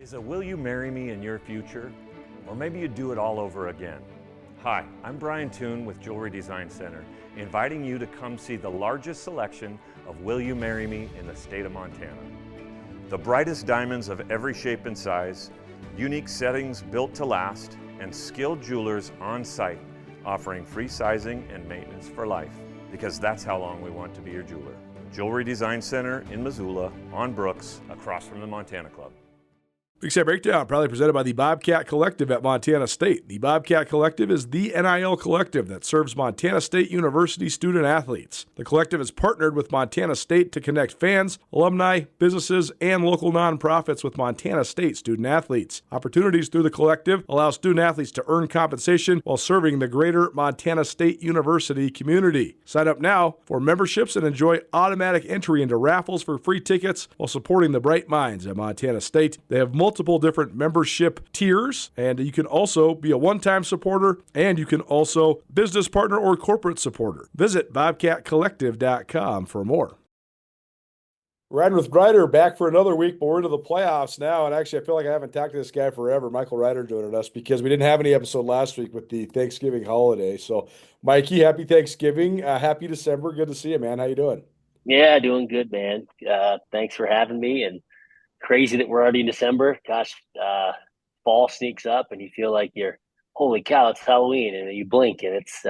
Is a will you marry me in your future? Or maybe you do it all over again. Hi, I'm Brian Toon with Jewelry Design Center, inviting you to come see the largest selection of Will You Marry Me in the state of Montana. The brightest diamonds of every shape and size, unique settings built to last, and skilled jewelers on site offering free sizing and maintenance for life, because that's how long we want to be your jeweler. Jewelry Design Center in Missoula, on Brooks, across from the Montana Club. Big Sky Breakdown, proudly presented by the Bobcat Collective at Montana State. The Bobcat Collective is the NIL collective that serves Montana State University student athletes. The collective has partnered with Montana State to connect fans, alumni, businesses, and local nonprofits with Montana State student athletes. Opportunities through the collective allow student athletes to earn compensation while serving the greater Montana State University community. Sign up now for memberships and enjoy automatic entry into raffles for free tickets while supporting the bright minds at Montana State. They have multiple different membership tiers, and you can also be a one-time supporter, and you can also business partner or corporate supporter. Visit bobcatcollective.com for more. Riding with Ryder, back for another week, but we're into the playoffs now, and actually I feel like I haven't talked to this guy forever, Michael Ryder, joining us, because we didn't have any episode last week with the Thanksgiving holiday. So, Mikey, happy Thanksgiving, happy December, good to see you, man. How you doing? Yeah, doing good, man. Thanks for having me, and crazy that we're already in December. Gosh, fall sneaks up and you feel like holy cow, it's Halloween, and then you blink and it's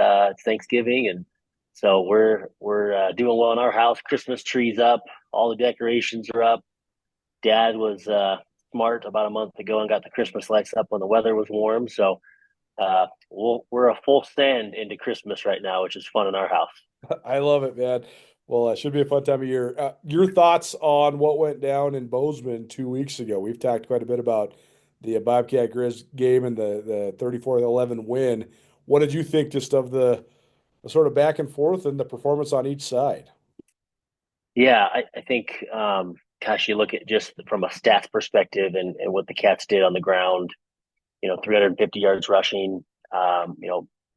Thanksgiving. And so we're doing well in our house. Christmas tree's up, all the decorations are up. Dad was smart about a month ago and got the Christmas lights up when the weather was warm. So we're a full stand into Christmas right now, which is fun in our house. I love it, man. Well, it should be a fun time of year. Your thoughts on what went down in Bozeman 2 weeks ago? We've talked quite a bit about the Bobcat Grizz game and the 34-11 win. What did you think just of the sort of back and forth and the performance on each side? Yeah, I think, gosh, you look at just from a stats perspective and what the Cats did on the ground, 350 yards rushing,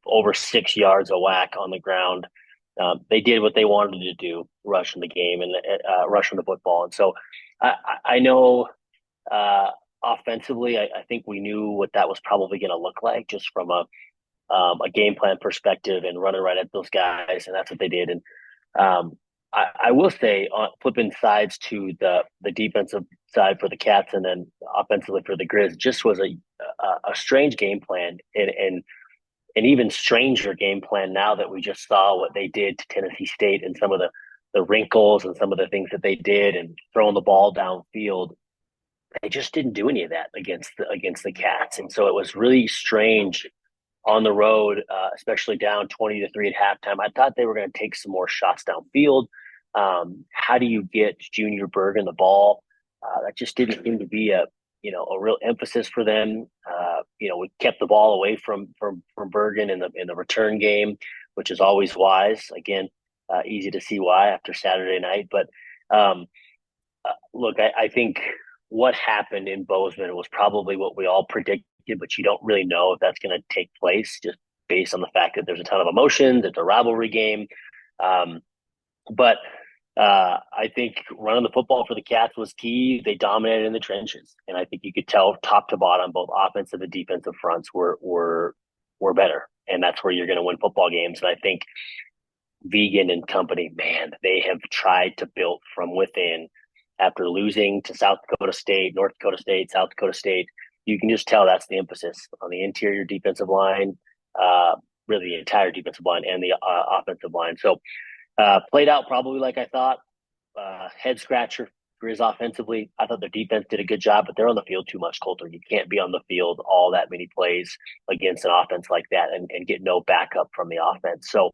over 6 yards a whack on the ground. They did what they wanted to do, rushing the game and rushing the football. And so I know offensively, I think we knew what that was probably going to look like just from a game plan perspective and running right at those guys. And that's what they did. And I will say, flipping sides to the defensive side for the Cats and then offensively for the Grizz, just was a strange game plan and an even stranger game plan now that we just saw what they did to Tennessee State and some of the wrinkles and some of the things that they did and throwing the ball downfield. They just didn't do any of that against the Cats. And so it was really strange on the road, especially down 20-3 at halftime. I thought they were going to take some more shots downfield. How do you get Junior Bergen the ball? That just didn't seem to be a real emphasis for them. We kept the ball away from Bergen in the return game, which is always wise. Again, easy to see why after Saturday night. But look, I think what happened in Bozeman was probably what we all predicted, but you don't really know if that's going to take place just based on the fact that there's a ton of emotions. It's a rivalry game. But I think running the football for the Cats was key. They dominated in the trenches, and I think you could tell top to bottom, both offensive and defensive fronts were better, and that's where you're going to win football games. And I think Vegan and company, man, they have tried to build from within. After losing to South Dakota State, North Dakota State, South Dakota State, you can just tell that's the emphasis on the interior defensive line, really the entire defensive line and the offensive line. So played out probably like I thought. Head scratcher, Grizz offensively. I thought their defense did a good job, but they're on the field too much, Colter. You can't be on the field all that many plays against an offense like that and get no backup from the offense. So,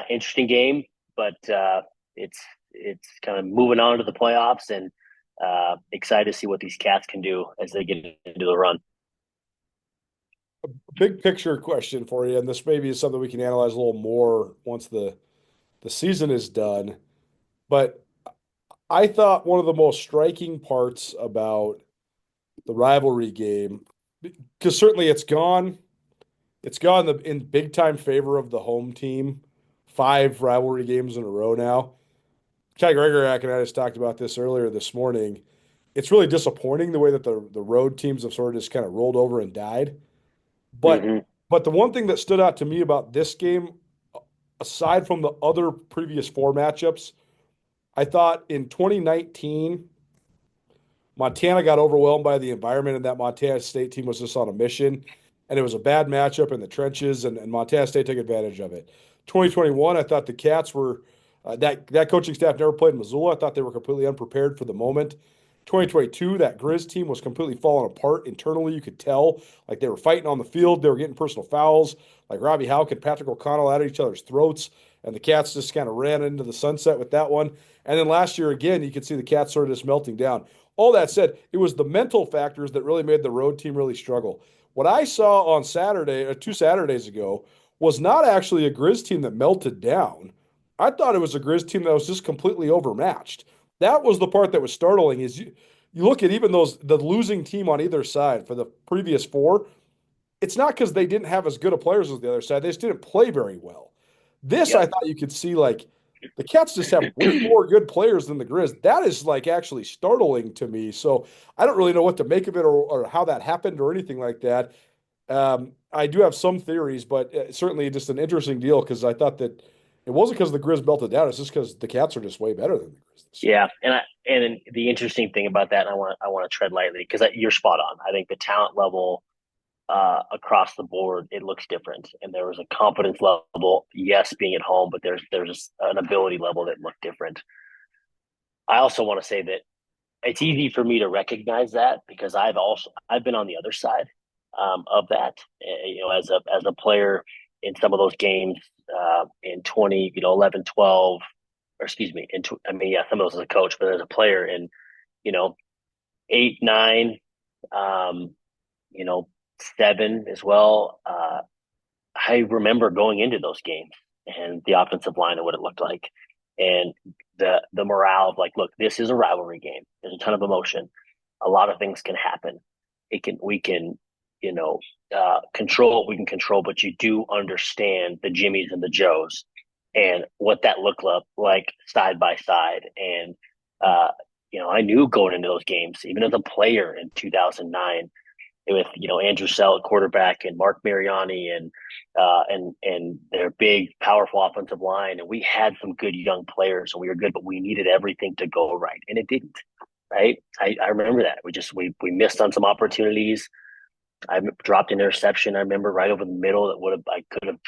interesting game, but it's kind of moving on to the playoffs, and excited to see what these Cats can do as they get into the run. A big picture question for you, and this maybe is something we can analyze a little more once the season is done. But I thought one of the most striking parts about the rivalry game, because certainly it's gone in big time favor of the home team. 5 rivalry games in a row now. Ty Gregorak and I just talked about this earlier this morning. it's really disappointing the way that the road teams have sort of just kind of rolled over and died. But Hmm. but the one thing that stood out to me about this game, aside from the other previous four matchups, I thought in 2019, Montana got overwhelmed by the environment, and that Montana State team was just on a mission. And it was a bad matchup in the trenches, and Montana State took advantage of it. 2021, I thought the Cats were that coaching staff never played in Missoula. I thought they were completely unprepared for the moment. 2022, that Grizz team was completely falling apart internally. You could tell, like they were fighting on the field, they were getting personal fouls. Like Robbie Houck and Patrick O'Connell at each other's throats, and the Cats just kind of ran into the sunset with that one. And then last year again, you could see the Cats sort of just melting down. All that said, it was the mental factors that really made the road team really struggle. What I saw on Saturday, or 2 Saturdays ago, was not actually a Grizz team that melted down. I thought it was a Grizz team that was just completely overmatched. That was the part that was startling. Is you look at even those the losing team on either side for the previous four. It's not because they didn't have as good of players as the other side. They just didn't play very well. This I Yep. thought you could see like the Cats just have way more good players than the Grizz. That is like actually startling to me. So I don't really know what to make of it or how that happened or anything like that. I do have some theories, but certainly just an interesting deal because I thought that it wasn't because the Grizz melted down. It's just because the Cats are just way better than the Grizz this year. Yeah, and the interesting thing about that, and I want to tread lightly because you're spot on. I think the talent level across the board it looks different, and there was a confidence level. Yes, being at home, but there's an ability level that looked different. I also want to say that it's easy for me to recognize that because I've been on the other side of that. As a player in some of those games in 20, 11, 12, or excuse me, I mean, yeah, some of those as a coach, but as a player in you know 8, 9, um, you know 7 as well. I remember going into those games and the offensive line and what it looked like, and the morale of like, look, this is a rivalry game. There's a ton of emotion. A lot of things can happen. We can you know control what we can control, but you do understand the Jimmies and the Joes and what that looked like side by side. And I knew going into those games, even as a player in 2009 with Andrew Sell at quarterback and Mark Mariani and their big powerful offensive line, and we had some good young players and we were good, but we needed everything to go right, and it didn't. Right, I remember that we missed on some opportunities. I dropped an interception. I remember right over the middle that would have I could have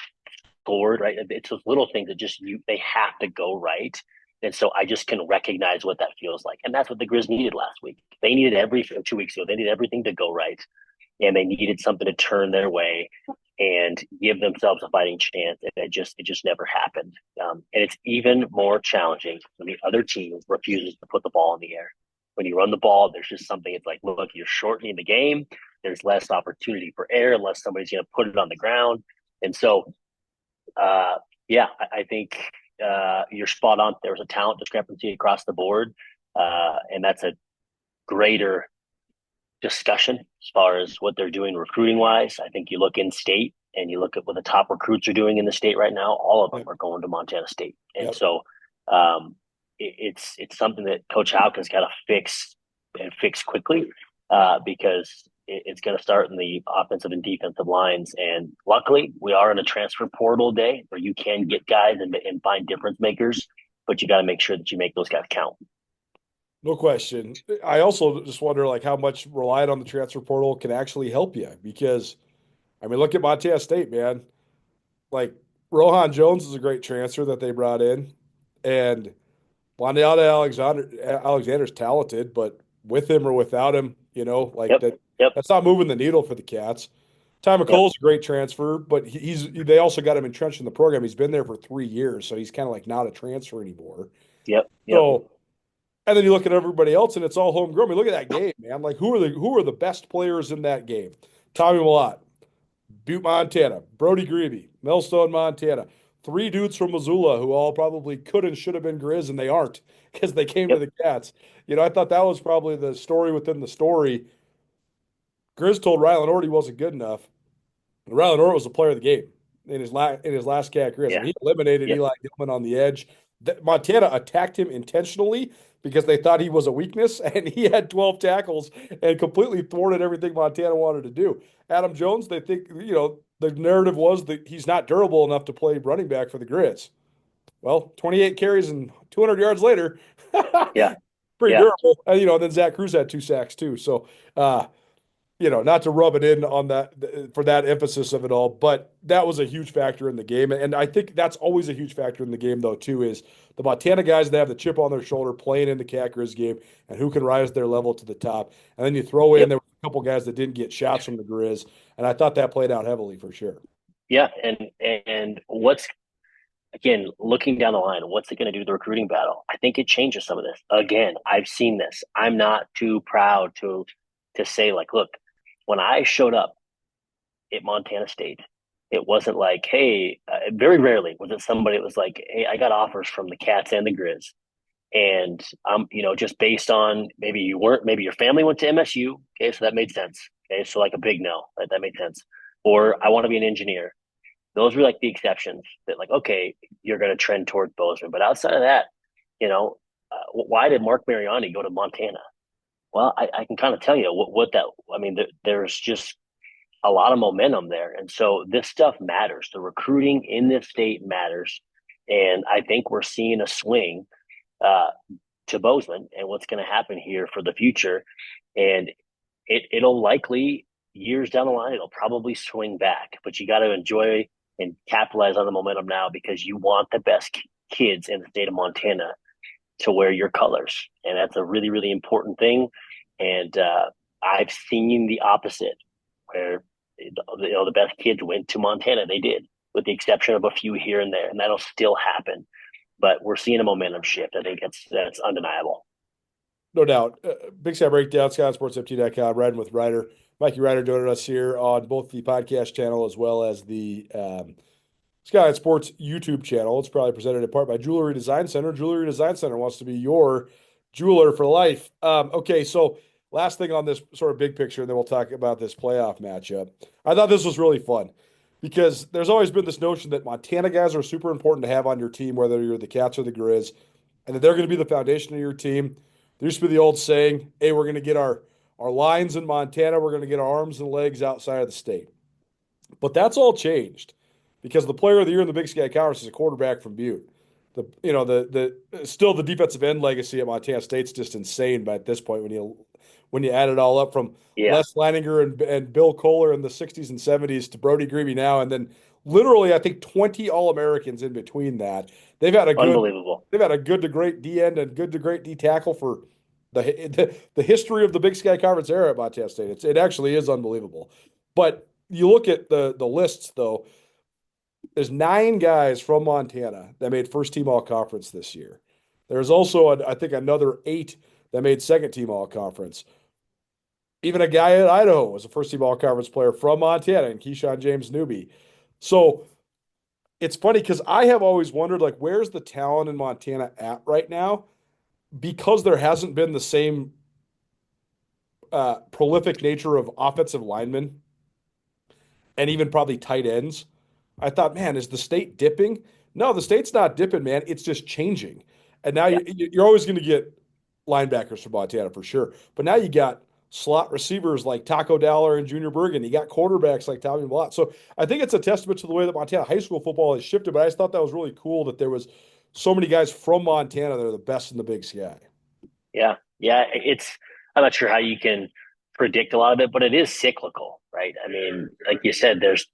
scored. Right, it's those little things that they have to go right. And so I just can recognize what that feels like. And that's what the Grizz needed last week. They needed 2 weeks ago. They needed everything to go right, and they needed something to turn their way and give themselves a fighting chance. And it just never happened. And it's even more challenging when the other team refuses to put the ball in the air. When you run the ball, there's just something. It's like, look, you're shortening the game. There's less opportunity for air unless somebody's going to put it on the ground. And so, yeah, I think you're spot on. There was a talent discrepancy across the board, and that's a greater discussion as far as what they're doing recruiting wise. I think you look in state and you look at what the top recruits are doing in the state right now. All of them Yep. are going to Montana State, and Yep. so it's something that Coach Howkins got to fix quickly because it's going to start in the offensive and defensive lines. And luckily, we are in a transfer portal day where you can get guys and find difference makers, but you got to make sure that you make those guys count. No question. I also just wonder like how much relying on the transfer portal can actually help you because I mean look at Montana State, man. Like Rohan Jones is a great transfer that they brought in, and Alexander's talented, but with him or without him, like Yep. that Yep. that's not moving the needle for the Cats. Ty Yep. McColl's a great transfer, but they also got him entrenched in the program. He's been there for 3 years, so he's kind of like not a transfer anymore. Yep. Yep. So and then you look at everybody else, and it's all homegrown. I mean, look at that game, man. Like, who are the best players in that game? Tommy Mellott, Butte, Montana. Brody Greavy, Millstone, Montana. Three dudes from Missoula who all probably could and should have been Grizz, and they aren't because they came to Yep. the Cats. I thought that was probably the story within the story. Grizz told Rylan Orr he wasn't good enough. And Rylan Orr was the player of the game in his last Cat Grizz. I Yeah. mean, he eliminated Yep. Eli Gilman on the edge. Montana attacked him intentionally because they thought he was a weakness, and he had 12 tackles and completely thwarted everything Montana wanted to do. Adam Jones, they think, the narrative was that he's not durable enough to play running back for the Grizz. Well, 28 carries and 200 yards later, Yeah, pretty yeah, durable. And then Zach Cruz had 2 sacks too. So, not to rub it in on that for that emphasis of it all, but that was a huge factor in the game. And I think that's always a huge factor in the game, though, too, is the Montana guys that have the chip on their shoulder playing in the Cat Grizz game and who can rise their level to the top. And then you throw in yep, there were a couple guys that didn't get shots from the Grizz, and I thought that played out heavily for sure. yeah. And what's again looking down the line, what's it going to do to the recruiting battle? I think it changes some of this. Again, I've seen this. I'm not too proud to say like, look, when I showed up at Montana State, it wasn't like, hey, very rarely was it somebody that was like, hey, I got offers from the Cats and the Grizz. And just based on maybe you weren't, maybe your family went to MSU. Okay, so that made sense. Okay, so like a big no, that made sense. Or I want to be an engineer. Those were like the exceptions that like, okay, you're going to trend towards Bozeman. But outside of that, why did Mark Mariani go to Montana? Well, I can kind of tell you what that. I mean, there's just a lot of momentum there. And so this stuff matters. The recruiting in this state matters. And I think we're seeing a swing uh, to Bozeman and what's going to happen here for the future. And it'll likely, years down the line, it'll probably swing back. But you got to enjoy and capitalize on the momentum now because you want the best kids in the state of Montana to wear your colors. And that's a really, really important thing. And I've seen the opposite where the best kids went to Montana. They did, with the exception of a few here and there, and that'll still happen. But we're seeing a momentum shift. I think that's undeniable. No doubt. Big Sky Breakdown, SkylineSportsFT.com, riding with Ryder. Mikey Ryder joining us here on both the podcast channel as well as the Skyline Sports YouTube channel. It's probably presented in part by Jewelry Design Center. Jewelry Design Center wants to be your jeweler for life. Okay, so last thing on this sort of big picture, and then we'll talk about this playoff matchup. I thought this was really fun because there's always been this notion that Montana guys are super important to have on your team, whether you're the Cats or the Grizz, and that they're going to be the foundation of your team. There used to be the old saying, hey, we're going to get our lines in Montana, we're going to get our arms and legs outside of the state. But that's all changed because the player of the year in the Big Sky Conference is a quarterback from Butte. The still the defensive end legacy at Montana State's just insane. But at this point, when you add it all up from Yeah, Les Leininger and Bill Kohler in the '60s and '70s to Brody Greavy now, and then literally I think 20 All-Americans in between that. They've had a good unbelievable. they've had a good to great D end and good to great D tackle for the history of the Big Sky Conference era at Montana State. It actually is unbelievable. But you look at the lists though. There's 9 guys from Montana that made first team all conference this year. There's also, I think, another 8 that made second team all conference. Even a guy at Idaho was a first team all conference player from Montana, and Keyshawn James Newby. So it's funny because I have always wondered, like, where's the talent in Montana at right now? Because there hasn't been the same prolific nature of offensive linemen and even probably tight ends. I thought, man, is the state dipping? No, the state's not dipping, man. It's just changing. And now Yeah, you're always going to get linebackers from Montana for sure. But now you got slot receivers like Taco Dowler and Junior Bergen. You got quarterbacks like Tommy Blott. So I think it's a testament to the way that Montana high school football has shifted. But I just thought that was really cool that there was so many guys from Montana that are the best in the Big Sky. yeah, yeah. I'm not sure how you can predict a lot of it, but it is cyclical, right? I mean, like you said, there's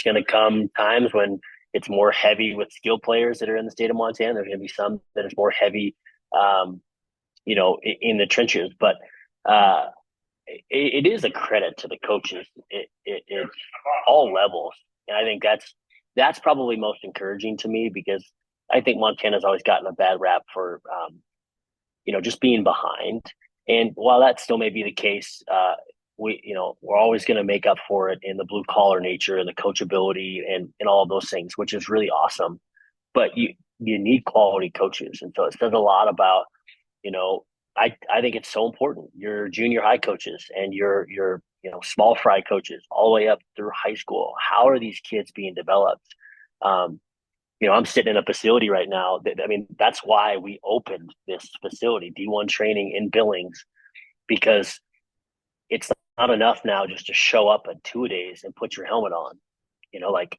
going to come times when it's more heavy with skill players that are in the state of Montana. There's going to be some that is more heavy, um, in the trenches. But uh, it is a credit to the coaches at all levels, and I think that's probably most encouraging to me because I think Montana's always gotten a bad rap for just being behind. And while that still may be the case, we're always going to make up for it in the blue collar nature and the coachability and all of those things, which is really awesome. But you need quality coaches, and so it says a lot about you know I think it's so important. Your junior high coaches and your small fry coaches all the way up through high school. How are these kids being developed? Um, I'm sitting in a facility right now. That's why we opened this facility, D1 training in Billings, because it's not enough now just to show up at 2 days and put your helmet on. Like,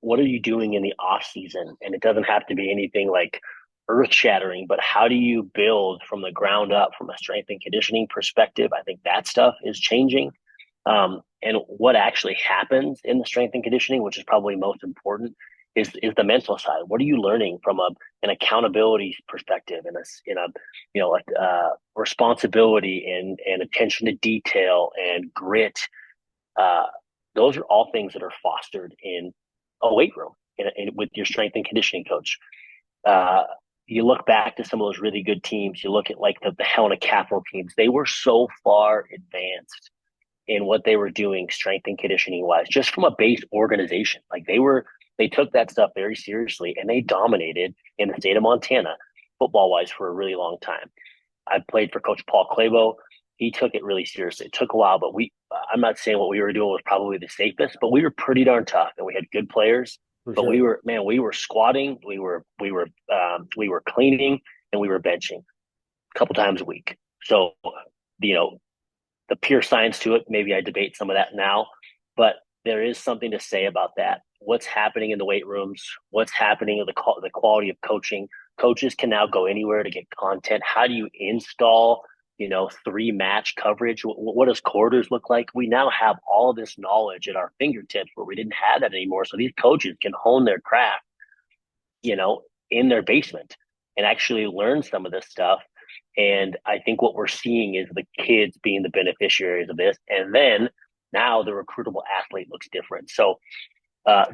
what are you doing in the off season? And it doesn't have to be anything like earth shattering, but how do you build from the ground up from a strength and conditioning perspective? I think that stuff is changing. And what actually happens in the strength and conditioning, which is probably most important, is the mental side. What are you learning from an accountability perspective, and responsibility and attention to detail and grit? Those are all things that are fostered in a weight room with your strength and conditioning coach. You look back to some of those really good teams. You look at like the Helena Capital teams. They were so far advanced in what they were doing strength and conditioning wise, just from a base organization. Like they took that stuff very seriously, and they dominated in the state of Montana football wise for a really long time. I played for Coach Paul Clavo. He took it really seriously. It took a while, but I'm not saying what we were doing was probably the safest, but we were pretty darn tough, and we had good players. For But sure. we were squatting, we were cleaning, and we were benching a couple times a week. So, the pure science to it, maybe I debate some of that now, but there is something to say about that. What's happening in the weight rooms? What's happening in the quality of coaching? Coaches can now go anywhere to get content. How do you install, 3-match coverage? What does quarters look like? We now have all of this knowledge at our fingertips where we didn't have that anymore. So these coaches can hone their craft, in their basement and actually learn some of this stuff. And I think what we're seeing is the kids being the beneficiaries of this. And then now the recruitable athlete looks different. So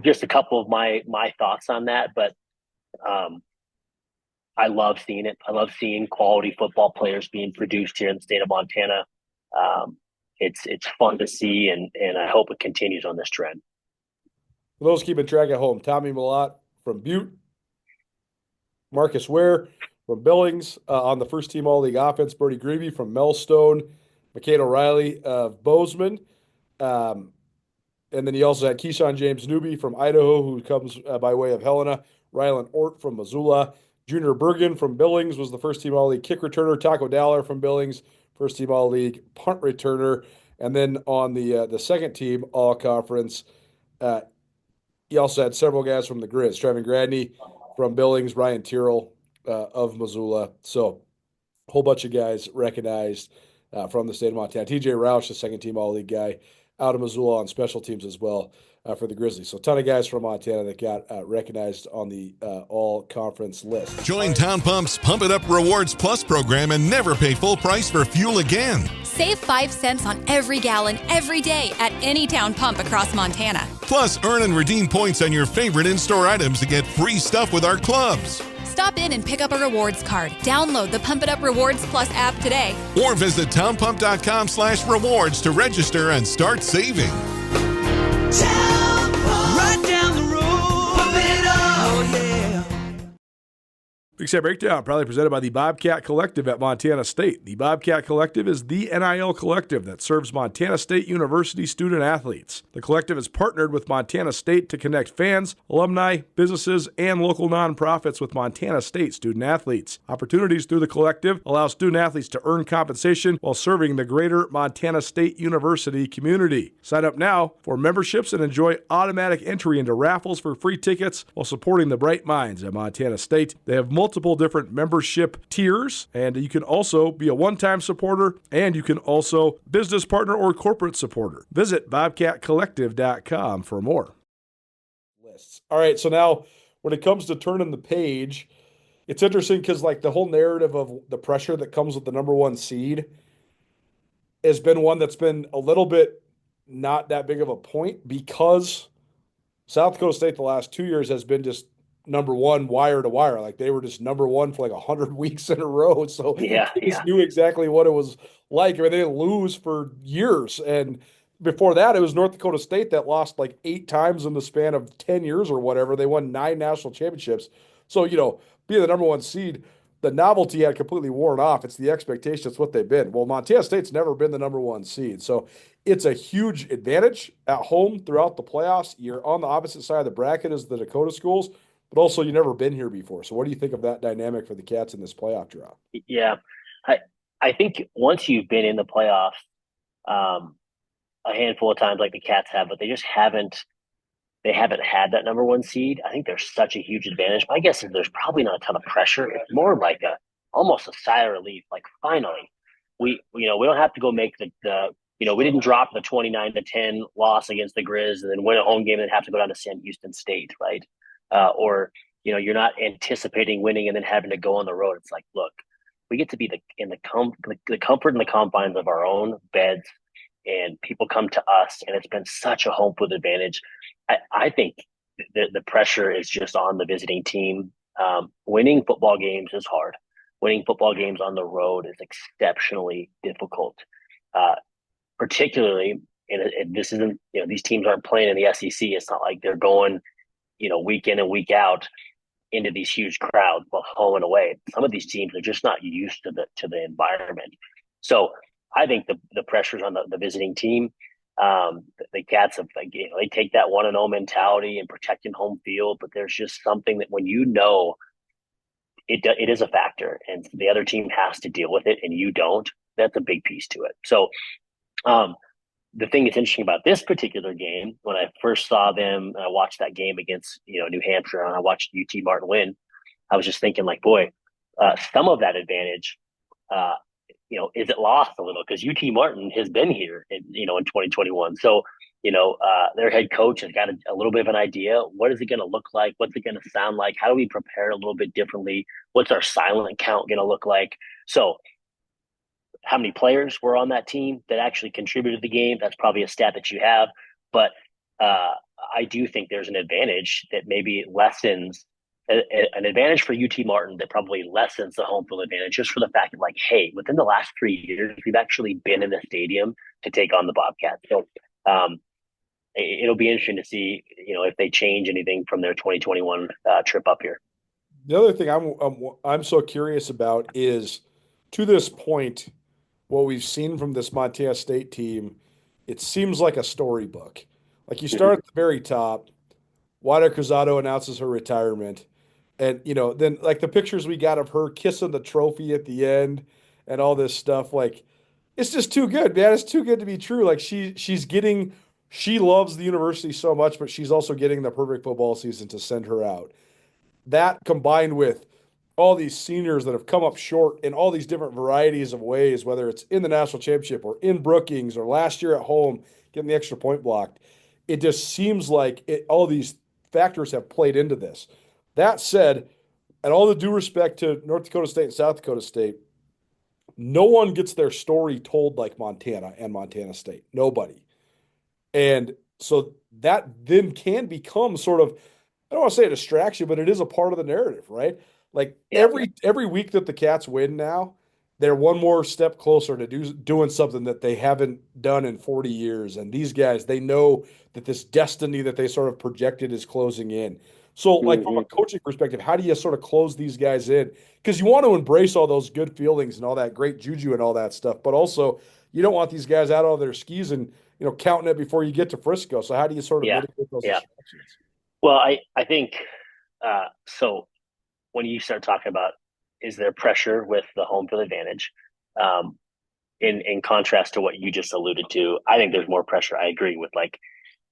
just a couple of my thoughts on that. But I love seeing it. I love seeing quality football players being produced here in the state of Montana. It's fun to see, and I hope it continues on this trend. For those keeping track at home, Tommy Malott from Butte, Marcus Ware from Billings on the first team All-League offense, Brody Greavy from Melstone, McCain O'Reilly of Bozeman. And then you also had Keyshawn James Newby from Idaho, who comes by way of Helena, Rylan Ort from Missoula, Junior Bergen from Billings was the first team All-League kick returner, Taco Dollar from Billings, first team All-League punt returner. And then on the second team All-Conference, you also had several guys from the Grizz, Trevin Gradney from Billings, Ryan Tyrrell of Missoula. So a whole bunch of guys recognized from the state of Montana. TJ Roush, the second team All-League guy, out of Missoula on special teams as well for the Grizzlies. So a ton of guys from Montana that got recognized on the all-conference list. Join Town Pump's Pump It Up Rewards Plus program and never pay full price for fuel again. Save 5 cents on every gallon every day at any Town Pump across Montana. Plus, earn and redeem points on your favorite in-store items to get free stuff with our clubs. Stop in and pick up a rewards card. Download the Pump It Up Rewards Plus app today. Or visit townpump.com/rewards to register and start saving. Town Pump. Right down the road. Pump it up. Oh, yeah. Big Sky Breakdown, proudly presented by the Bobcat Collective at Montana State. The Bobcat Collective is the NIL collective that serves Montana State University student athletes. The collective is partnered with Montana State to connect fans, alumni, businesses, and local nonprofits with Montana State student athletes. Opportunities through the collective allow student athletes to earn compensation while serving the greater Montana State University community. Sign up now for memberships and enjoy automatic entry into raffles for free tickets while supporting the bright minds at Montana State. They have multiple different membership tiers, and you can also be a one-time supporter, and you can also business partner or corporate supporter. Visit bobcatcollective.com for more. Lists. All right, so now when it comes to turning the page, it's interesting because like the whole narrative of the pressure that comes with the number one seed has been one that's been a little bit not that big of a point because South Dakota State the last 2 years has been just number one wire to wire. Like they were just number one for like 100 weeks in a row. So Yeah, they just knew exactly what it was like. I mean, they didn't lose for years. And before that, it was North Dakota State that lost like 8 times in the span of 10 years or whatever. They won 9 national championships. So, being the number one seed, the novelty had completely worn off. It's the expectation. It's what they've been. Well, Montana State's never been the number one seed. So it's a huge advantage at home throughout the playoffs. You're on the opposite side of the bracket as the Dakota schools. but also you never been here before. So what do you think of that dynamic for the Cats in this playoff draw? Yeah, I think once you've been in the playoffs, um, a handful of times like the Cats have, but they haven't had that number one seed. I think there's such a huge advantage. My guess is there's probably not a ton of pressure. It's more like almost a sigh of relief. Like finally, we don't have to go make we didn't drop the 29-10 loss against the Grizz and then win a home game and have to go down to Sam Houston State, right? Or you're not anticipating winning and then having to go on the road. It's like, look, we get to be in the comfort and the confines of our own beds, and people come to us, and it's been such a home field advantage. I think the pressure is just on the visiting team. Winning football games is hard. Winning football games on the road is exceptionally difficult, particularly. And this isn't, these teams aren't playing in the SEC. It's not like they're going, week in and week out into these huge crowds, both home and away. Some of these teams are just not used to the environment. So I think the pressure's on the visiting team. The Cats have, they take that 1-0 mentality and protecting home field, but there's just something that when it is a factor, and the other team has to deal with it, and you don't. That's a big piece to it. So, the thing that's interesting about this particular game, when I first saw them, and I watched that game against New Hampshire, and I watched UT Martin win, I was just thinking, like, boy, some of that advantage. Is it lost a little? Because UT Martin has been here in 2021. So, their head coach has got a little bit of an idea. What is it going to look like? What's it going to sound like? How do we prepare a little bit differently? What's our silent count going to look like? So how many players were on that team that actually contributed to the game? That's probably a stat that you have. But I do think there's an advantage that maybe lessens an advantage for UT Martin that probably lessens the home field advantage, just for the fact that, like, hey, within the last 3 years, we've actually been in the stadium to take on the Bobcats. So it'll be interesting to see, if they change anything from their 2021 trip up here. The other thing I'm so curious about is, to this point, what we've seen from this Montana State team, it seems like a storybook. Like, you start at the very top, Wada Cruzado announces her retirement. And, then like the pictures we got of her kissing the trophy at the end and all this stuff, like, it's just too good, man. It's too good to be true. Like, she loves the university so much, but she's also getting the perfect football season to send her out. That combined with all these seniors that have come up short in all these different varieties of ways, whether it's in the national championship or in Brookings or last year at home, getting the extra point blocked. It just seems like all these factors have played into this. That said, and all the due respect to North Dakota State and South Dakota State, no one gets their story told like Montana and Montana State. Nobody. And so that then can become sort of, I don't want to say a distraction, but it is a part of the narrative, right? Like, every week that the Cats win now, they're one more step closer to doing something that they haven't done in 40 years. And these guys, they know that this destiny that they sort of projected is closing in. So, like, from a coaching perspective, how do you sort of close these guys in? Because you want to embrace all those good feelings and all that great juju and all that stuff, but also you don't want these guys out of their skis and, counting it before you get to Frisco. So how do you sort of mitigate those distractions? Well, I think so. When you start talking about, is there pressure with the home field advantage? In contrast to what you just alluded to, I think there's more pressure. I agree with, like,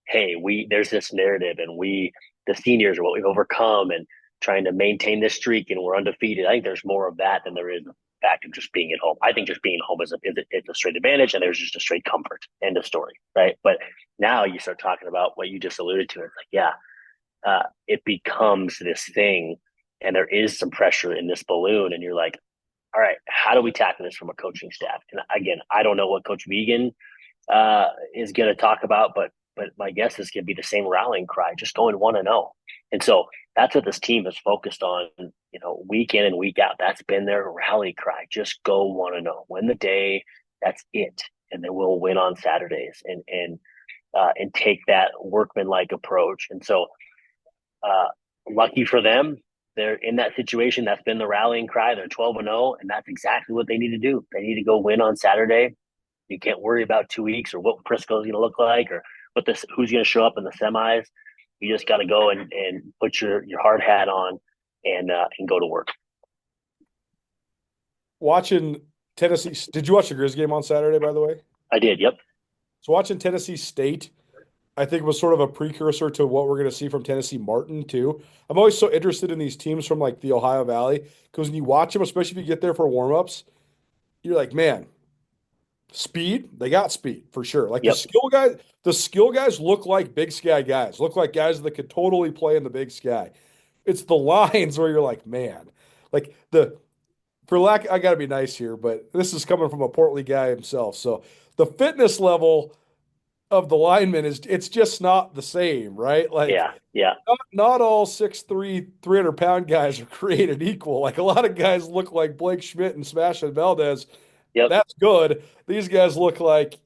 hey, there's this narrative, and the seniors are what we've overcome and trying to maintain this streak, and we're undefeated. I think there's more of that than there is the fact of just being at home. I think just being at home is a straight advantage, and there's just a straight comfort. End of story, right? But now you start talking about what you just alluded to. It's like, it becomes this thing, and there is some pressure in this balloon, and you're like, all right, how do we tackle this from a coaching staff? And again, I don't know what Coach Vegan is going to talk about, but my guess is going to be the same rallying cry, just going 1-0. And so that's what this team is focused on, week in and week out. That's been their rally cry. Just go 1-0, win the day. That's it. And then we'll win on Saturdays and take that workman-like approach. And so lucky for them, they're in that situation. That's been the rallying cry. They're 12-0, and that's exactly what they need to do. They need to go win on Saturday. You can't worry about 2 weeks or what Frisco's going to look like or who's going to show up in the semis. You just got to go and put your hard hat on and go to work. Watching Tennessee, did you watch the Grizz game on Saturday, by the way? I did. Yep. So watching Tennessee State, I think was sort of a precursor to what we're going to see from Tennessee Martin too. I'm always so interested in these teams from like the Ohio Valley because when you watch them, especially if you get there for warmups, you're like, man, speed, they got speed for sure. Like Yep. the skill guys look like Big Sky guys, look like guys that could totally play in the Big Sky. It's the lines where you're like, man, like for lack, I got to be nice here, but this is coming from a portly guy himself. So the fitness level of the linemen it's just not the same, right? Like, yeah. not all 6'3", 300-pound guys are created equal. Like a lot of guys look like Blake Schmidt and Sebastian Valdez. Yep. That's good. These guys look like,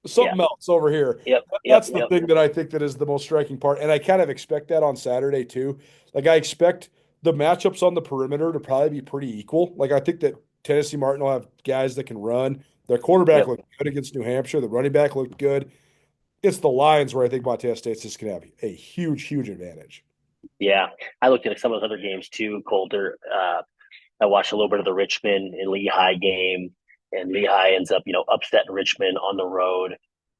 something else over here. Yep. That's the thing that I think that is the most striking part. And I kind of expect that on Saturday too. Like I expect the matchups on the perimeter to probably be pretty equal. Like I think that Tennessee Martin will have guys that can run. Their quarterback looked good against New Hampshire. The running back looked good. It's the lines where I think Montana State's just going to have a huge, huge advantage. Yeah. I looked at some of those other games too, Colter. I watched a little bit of the Richmond and Lehigh game, and Lehigh ends up, upsetting Richmond on the road.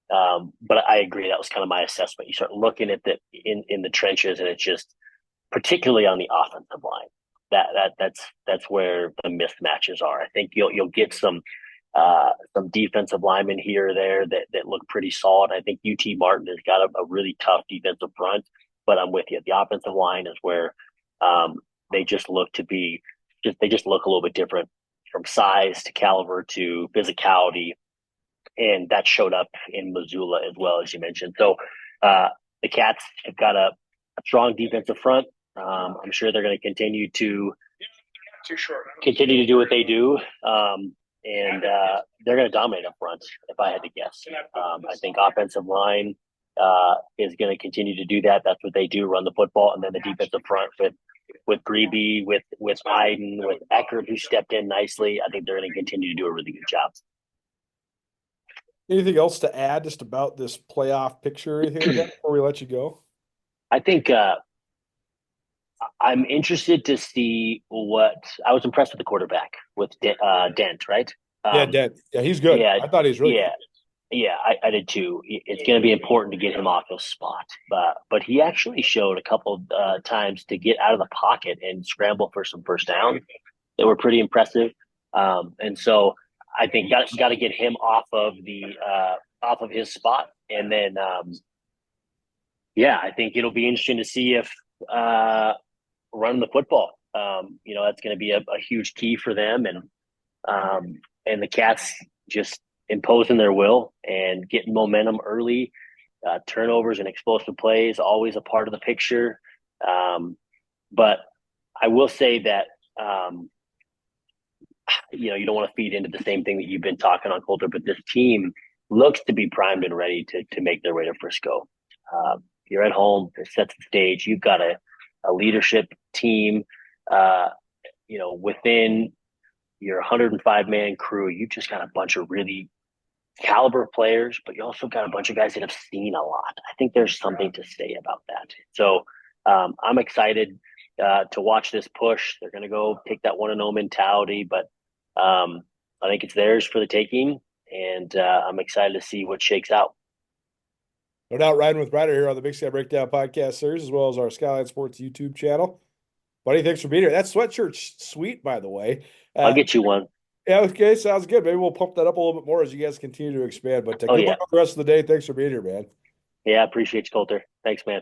But I agree. That was kind of my assessment. You start looking at in the trenches, and it's just, particularly on the offensive line, that's where the mismatches are. I think you'll get some defensive linemen here or there that look pretty solid. I think UT Martin has got a really tough defensive front, but I'm with you. The offensive line is where they just look to be they just look a little bit different from size to caliber to physicality, and that showed up in Missoula as well, as you mentioned. So the Cats have got a strong defensive front. I'm sure they're going to continue to do what they do. And they're going to dominate up front, if I had to guess. I think offensive line is going to continue to do that. That's what they do, run the football. And then the defensive front with Grebe, with Ridin, with Eckert, who stepped in nicely, I think they're going to continue to do a really good job. Anything else to add just about this playoff picture here before we let you go? I think I'm interested to see what – I was impressed with the quarterback, with Dent, right? Dent. Yeah, he's good. Yeah, I thought he was really good. Yeah, I did too. It's going to be important to get him off his spot. But he actually showed a couple times to get out of the pocket and scramble for some first downs that were pretty impressive. And so I think got to get him off of his spot. And then, I think it'll be interesting to see if running the football, that's going to be a huge key for them. And the Cats just imposing their will and getting momentum early. Turnovers and explosive plays, always a part of the picture. But I will say that, you don't want to feed into the same thing that you've been talking on, Colter, but this team looks to be primed and ready to make their way to Frisco. You're at home. It sets the stage. You've got a leadership team, within your 105-man crew. You've just got a bunch of really caliber players, but you also got a bunch of guys that have seen a lot. I think there's something to say about that. So I'm excited to watch this push. They're going to go take that 1-0 mentality, but I think it's theirs for the taking, and I'm excited to see what shakes out. No doubt, riding with Ryder here on the Big Sky Breakdown podcast series, as well as our Skyline Sports YouTube channel. Buddy, thanks for being here. That sweatshirt's sweet, by the way. I'll get you one. Yeah, okay, sounds good. Maybe we'll pump that up a little bit more as you guys continue to expand. But good luck on the rest of the day. Thanks for being here, man. Yeah, I appreciate you, Colter. Thanks, man.